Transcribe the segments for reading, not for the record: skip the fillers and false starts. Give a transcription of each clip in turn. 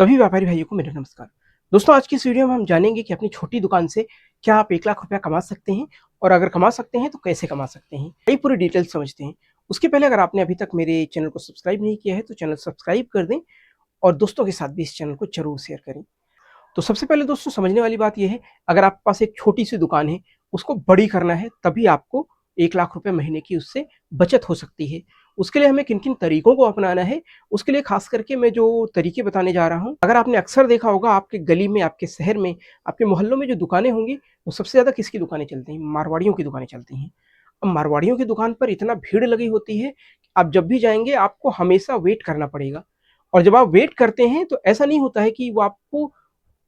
सभी व्यापारी भाइयों को मेरा नमस्कार। दोस्तों, आज की इस वीडियो में हम जानेंगे कि अपनी छोटी दुकान से क्या आप 1 लाख रुपया कमा सकते हैं और अगर कमा सकते हैं तो कैसे कमा सकते हैं? ये पूरी डिटेल समझते हैं। उसके पहले अगर आपने अभी तक मेरे चैनल को सब्सक्राइब नहीं किया है तो चैनल सब्सक्राइब कर दें और दोस्तों के साथ भी इस चैनल को ज़रूर शेयर करें। तो सबसे पहले दोस्तों समझने वाली बात ये है, अगर आपके पास एक छोटी-सी दुकान है, उसको बड़ी करना है तभी आपको 1 लाख रुपए महीने की उससे बचत हो सकती है। उसके लिए हमें किन-किन तरीकों को अपनाना है, उसके लिए ख़ास करके मैं जो तरीके बताने जा रहा हूँ, अगर आपने अक्सर देखा होगा आपके गली में, आपके शहर में, आपके मोहल्लों में जो दुकानें होंगी, वो सबसे ज़्यादा किसकी दुकानें चलती हैं? मारवाड़ियों की दुकानें चलती हैं। अब मारवाड़ियों की दुकान पर इतना भीड़ लगी होती है, आप जब भी जाएँगे आपको हमेशा वेट करना पड़ेगा और जब आप वेट करते हैं तो ऐसा नहीं होता है कि वो आपको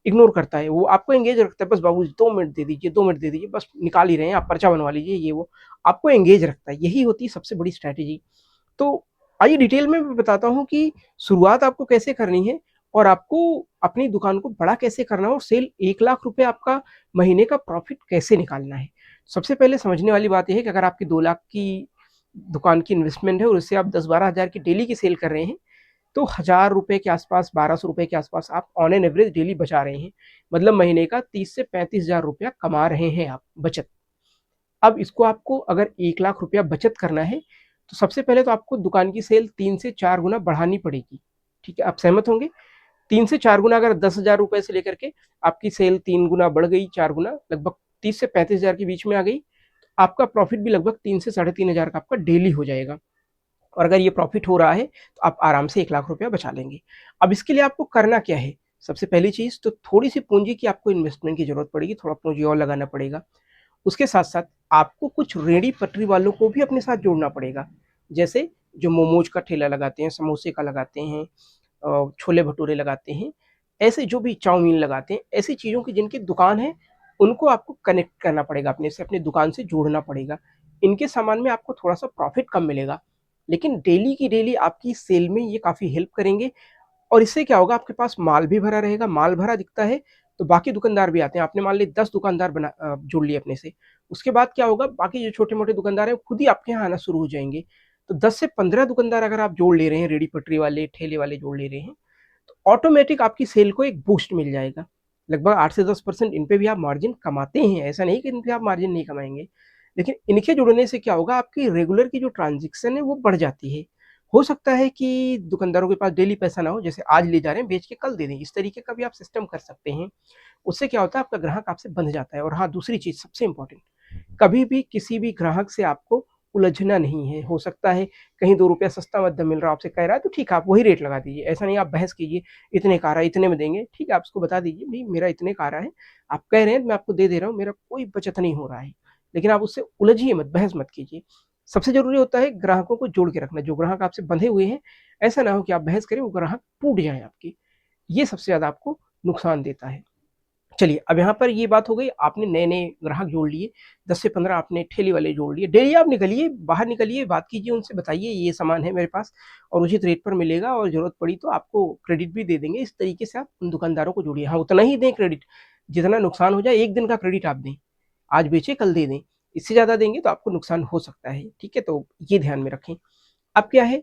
इग्नोर करता है, वो आपको एंगेज रखता है, बस बाबू 2 मिनट दे दीजिए, 2 मिनट दे दीजिए, बस निकाल ही रहे हैं, आप पर्चा बनवा लीजिए, ये वो। आपको एंगेज रखता है, यही होती है सबसे बड़ी स्ट्रैटेजी। तो आइए डिटेल में मैं बताता हूँ कि शुरुआत आपको कैसे करनी है और आपको अपनी दुकान को बड़ा कैसे करना है और सेल 1 लाख रुपए आपका महीने का प्रॉफ़िट कैसे निकालना है। सबसे पहले समझने वाली बात ये है कि अगर आपकी 2 लाख की दुकान की इन्वेस्टमेंट है और उससे आप 10-12 हज़ार की डेली की सेल कर रहे हैं, तो ₹1000 के आस-पास, ₹1200 के आस-पास आप ऑन एन एवरेज डेली बचा रहे हैं। मतलब महीने का 30 से 35,000 रुपया कमा रहे हैं आप बचत। अब इसको आपको अगर 1 लाख रुपया बचत करना है, तो सबसे पहले तो आपको दुकान की सेल 3 से 4 गुना बढ़ानी पड़ेगी। ठीक है, आप सहमत होंगे? 3 से 4 गुना अगर ₹10,000 से लेकर के आपकी सेल 3 गुना बढ़ गई, 4 गुना लगभग 30 से 35,000 के बीच में आ गई, तो आपका प्रॉफ़िट भी लगभग 3 से साढ़े 3 हज़ार का आपका डेली हो जाएगा। और अगर ये प्रॉफिट हो रहा है तो आप आराम से 1 लाख रुपया बचा लेंगे। अब इसके लिए आपको करना क्या है? सबसे पहली चीज़ तो थोड़ी-सी पूँजी की आपको इन्वेस्टमेंट की ज़रूरत पड़ेगी, थोड़ा पूँजी और लगाना पड़ेगा। उसके साथ-साथ आपको कुछ रेहड़ी-पटरी वालों को भी अपने साथ जोड़ना पड़ेगा। जैसे जो मोमोज़ का ठेला लगाते हैं, समोसे का लगाते हैं, छोले-भटूरे लगाते हैं, ऐसे जो भी चाउमीन लगाते हैं, ऐसी चीज़ों की जिनकी दुकान है, उनको आपको कनेक्ट करना पड़ेगा अपने से, अपनी दुकान से जोड़ना पड़ेगा। इनके सामान में आपको थोड़ा-सा प्रॉफ़िट कम मिलेगा, लेकिन डेली की डेली आपकी सेल में ये काफ़ी हेल्प करेंगे और इससे क्या होगा आपके पास माल भी भरा रहेगा, माल भरा दिखता है, तो बाकी दुकानदार भी आते हैं। आपने मान ली 10 दुकानदार जोड़ लिए अपने से, उसके बाद क्या होगा बाकी जो छोटे-मोटे दुकानदार हैं, खुद ही आपके यहाँ आना शुरू हो जाएँगे। तो 10 से 15 दुकानदार अगर आप जोड़ ले रहे हैं, रेहड़ी-पटरी वाले, ठेले वाले जोड़ ले रहे हैं, तो ऑटोमेटिक आपकी सेल को एक बूस्ट मिल जाएगा। लगभग 8 से 10% इन पे भी आप मार्जिन कमाते हैं, ऐसा नहीं कि इन पे आप मार्जिन नहीं कमाएँगे। लेकिन इनके जुड़ने से क्या होगा आपकी रेगुलर की जो ट्रांज़ैक्शन है वो बढ़ जाती है। हो सकता है कि दुकानदारों के पास डेली पैसा ना हो, जैसे आज ले जा रहे हैं बेच के कल दे दें, इस तरीके का भी आप सिस्टम कर सकते हैं। उससे क्या होता है आपका ग्राहक आपसे बंध जाता है और हाँ, दूसरी चीज़ सबसे इम्पोर्टेंट, कभी भी किसी भी ग्राहक से आपको उलझना नहीं है। हो सकता है कहीं ₹2 सस्ता मद्यम मिल रहा है, आपसे कह रहा है तो ठीक है, आप वही रेट लगा दीजिए। ऐसा नहीं आप बहस कीजिए, इतने का आ रहा है, इतने में देंगे। ठीक है, आप उसको बता दीजिए भई मेरा इतने का आ रहा है, आप कह रहे हैं मैं आपको दे दे रहा हूँ, मेरा कोई बचत नहीं हो रहा है। लेकिन आप उससे उलझिए मत, बहस मत कीजिए। सबसे ज़रूरी होता है ग्राहकों को जोड़ के रखना, जो ग्राहक आपसे बंधे हुए हैं, ऐसा ना हो कि आप बहस करें, वो ग्राहक टूट जाएँ आपके। ये सबसे ज़्यादा आपको नुकसान देता है। चलिए, अब यहाँ पर ये बात हो गई, आपने नए-नए ग्राहक जोड़ लिए, 10 से 15 आपने ठेले वाले जोड़ लिए। डेली आप निकलिए, बाहर निकलिए, बात कीजिए उनसे, बताइए ये सामान है मेरे पास और उचित रेट पर मिलेगा और ज़रूरत पड़ी तो आपको क्रेडिट भी दे देंगे। इस तरीके से आप उन दुकानदारों को जोड़िए। हाँ, उतना ही दें क्रेडिट, जितना नुकसान हो जाए, 1 दिन का क्रेडिट आप दें। आज बेचे, कल दे दें। इससे ज़्यादा देंगे तो आपको नुकसान हो सकता है, ठीक है? तो ये ध्यान में रखें। अब क्या है,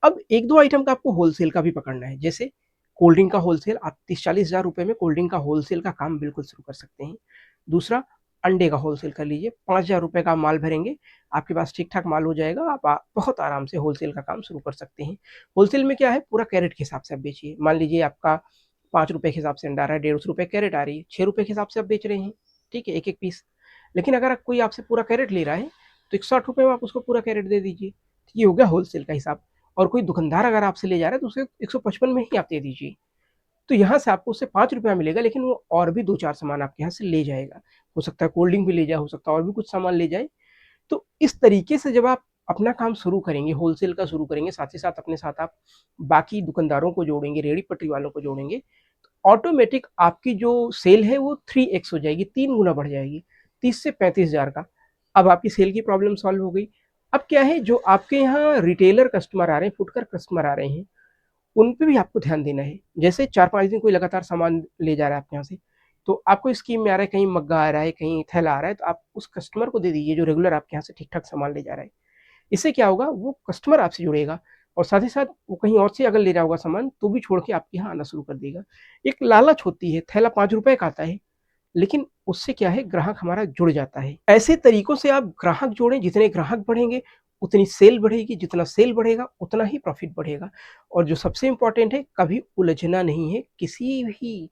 अब 1-2 आइटम का आपको होलसेल का भी पकड़ना है। जैसे कोल्ड ड्रिंक का होलसेल, आप 30-40 हज़ार रुपए में कोल्ड ड्रिंक का होलसेल का काम बिल्कुल शुरू कर सकते हैं। दूसरा, अंडे का होलसेल कर लीजिए, 5,000 रुपए का आप माल भरेंगे, आपके पास ठीक-ठाक माल हो जाएगा, आप बहुत आराम से होलसेल का काम शुरू कर सकते हैं। होलसेल में क्या है, पूरा कैरेट के हिसाब से आप बेचिए। मान लीजिए आपका ₹5 के हिसाब से अंडा आ रहा है, ₹150 कैरेट आ रही है, ₹6 के हिसाब से आप बेच रहे हैं, ठीक है? 1-1 पीस। लेकिन अगर कोई आपसे पूरा कैरेट ले रहा है, तो ₹61 में आप उसको पूरा कैरेट दे दीजिए। ये हो गया होलसेल का हिसाब। और कोई दुकानदार अगर आपसे ले जा रहा है तो उसे 155 में ही आप दे दीजिए। तो यहाँ से आपको उससे ₹5 मिलेगा, लेकिन वो और भी 2-4 सामान आपके यहाँ से ले जाएगा। हो सकता है कोल्ड ड्रिंक भी ले जाए, हो सकता है और भी कुछ सामान ले जाए। तो इस तरीके से जब आप अपना काम शुरू करेंगे, होलसेल का शुरू करेंगे, साथ ही साथ अपने साथ आप बाकी दुकानदारों को जोड़ेंगे, रेहड़ी-पटरी वालों को जोड़ेंगे, तो ऑटोमेटिक आपकी जो सेल है वो 3x हो जाएगी, 3 गुना बढ़ जाएगी, 30 से 35,000 का। अब आपकी सेल की प्रॉब्लम सॉल्व हो गई। अब क्या है, जो आपके यहाँ रिटेलर कस्टमर आ रहे हैं, फुटकर कस्टमर आ रहे हैं, उन पे भी आपको ध्यान देना है। जैसे 4-5 दिन कोई लगातार सामान ले जा रहा है आपके यहाँ से, तो आपको स्कीम में आ रहा है, कहीं मग्गा आ रहा है, कहीं थैला आ रहा है, तो आप उस कस्टमर को दे दीजिए जो रेगुलर आपके यहाँ से ठीक-ठाक सामान ले जा रहा है। इससे क्या होगा, वो कस्टमर आपसे जुड़ेगा और साथ ही साथ वो कहीं और से अगर ले रहा होगा सामान तो भी छोड़ के आपके यहाँ आना शुरू कर देगा। एक लालच होती है, थैला ₹5 का आता है, लेकिन उससे क्या है ग्राहक हमारा जुड़ जाता है। ऐसे तरीकों से आप ग्राहक जोड़ें, जितने ग्राहक बढ़ेंगे उतनी सेल बढ़ेगी, जितना सेल बढ़ेगा उतना ही प्रॉफ़िट बढ़ेगा। और जो सबसे इम्पोर्टेंट है, कभी उलझना नहीं है किसी भी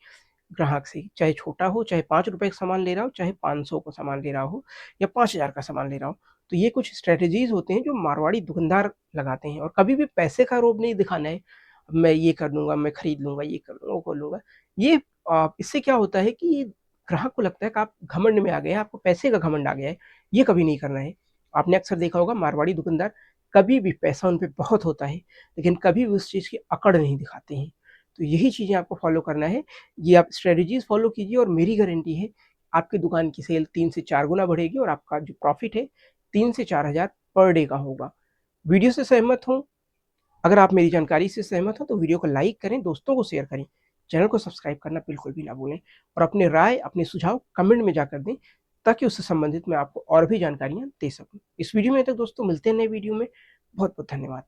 ग्राहक से, चाहे छोटा हो, चाहे ₹5 का सामान ले रहा हो, चाहे 500 का सामान ले रहा हो या 5000 का सामान ले रहा हो। तो ये कुछ स्ट्रैटेजीज़ होते हैं जो मारवाड़ी दुकानदार लगाते हैं और कभी भी पैसे का रौब नहीं दिखाना है, मैं ये कर लूँगा, मैं खरीद लूँगा, ये कर लूँगा, वो कर लूँगा। ये इससे क्या होता है कि ग्राहक को लगता है कि आप घमंड में आ गए हैं, आपको पैसे का घमंड आ गया है, ये कभी नहीं करना है। आपने अक्सर देखा होगा मारवाड़ी दुकानदार कभी भी पैसा उन पे बहुत होता है, लेकिन कभी भी उस चीज़ की अकड़ नहीं दिखाते हैं। तो यही चीज़ें आपको फ़ॉलो करना है। ये आप स्ट्रैटेजीज़ फ़ॉलो कीजिए और मेरी गारंटी है, आपकी दुकान की सेल 3 से 4 गुना बढ़ेगी और आपका जो प्रॉफ़िट है 3 से 4,000 पर डे का होगा। वीडियो से सहमत हो, अगर आप मेरी जानकारी से सहमत हो तो वीडियो को लाइक करें, दोस्तों को शेयर करें, चैनल को सब्सक्राइब करना बिल्कुल भी ना भूलें और अपनी राय, अपने सुझाव कमेंट में जाकर दें, ताकि उससे संबंधित मैं आपको और भी जानकारियाँ दे सकूँ। इस वीडियो में तक दोस्तों मिलते हैं नए वीडियो में। बहुत-बहुत धन्यवाद।